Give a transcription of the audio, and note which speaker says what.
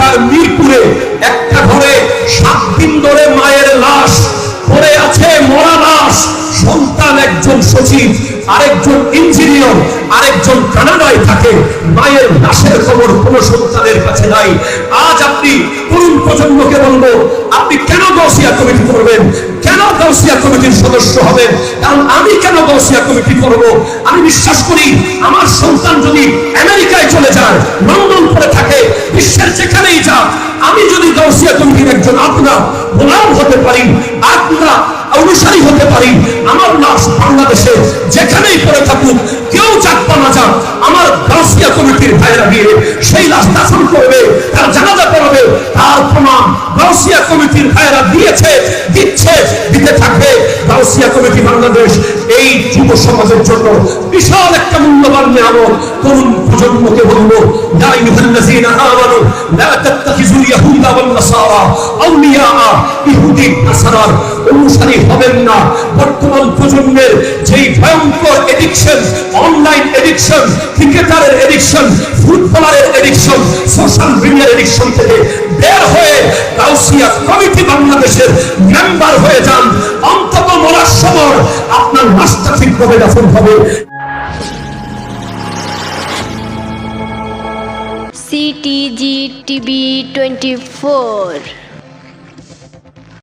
Speaker 1: ঢাকার মিরপুরে একটা ঘরে 7 দিন ধরে মায়ের লাশ পড়ে আছে, মরা লাশ। সন্তান একজন সচিব, আরেকজন ইঞ্জিনিয়ার, আরেকজন কানাডায় থাকে। মায়ের লাশের খবর কোনো সন্তানের কাছে নাই। আজ আপনি তরুণ প্রজন্মকে বলবো, আপনি কেন গাউসিয়া কমিটি করবেন? কেন গাউসিয়া কমিটির সদস্য হবেন? কারণ আমি কেন গাউসিয়া কমিটি করব? আমি বিশ্বাস করি আমার সন্তান যদি আমেরিকায় চলে যায়, লন্ডন পড়ে থাকে, বিশ্বের যেখানেই যাক, আমি যদি গাউসিয়া কমিটির একজন আপনার গোলাম হতে পারি, আপনার অনুসারী হতে পারি, আমার লাশ বাংলাদেশে যেখানেই পড়ে থাকুক, কেউ যাক বা না যাক, আমার গাউসিয়া কমিটির ভাইরা গিয়ে সেই লাশ দাফন করবে, তার জানাজা পড়াবে। তার প্রমাণ গাউসিয়া কমিটির ভাইরা দিয়েছে, দিচ্ছে, দিতে থাকবে। গাউসিয়া কমিটি বাংলাদেশ এই যুব সমাজের জন্য বিশাল একটা মূল্যবান নিয়ামত। তরুণ প্রজন্মকে বলবো, লা ইউহাল্লাযিনা আমানু লা তাত্তাখিযুল ইয়াহুদা ওয়ান নাসারা আউলিয়া। ইহুদি নাসারার অনুসারী হবেন না। বর্তমান প্রজন্মের যেই ভয়ঙ্কর এডিকশন, অনলাইন এডিকশন, ক্রিকেটারের এডিকশন, ফুটবলারের এডিকশন, সোশ্যাল মিডিয়ার এডিকশন থেকে বের হয়ে গাউসিয়া কমিটি বাংলাদেশের মেম্বার হয়ে যান। অন্তত মরার সময় আপনার লাশটা ঠিকভাবে দাফন হবে।
Speaker 2: CTG TV 24।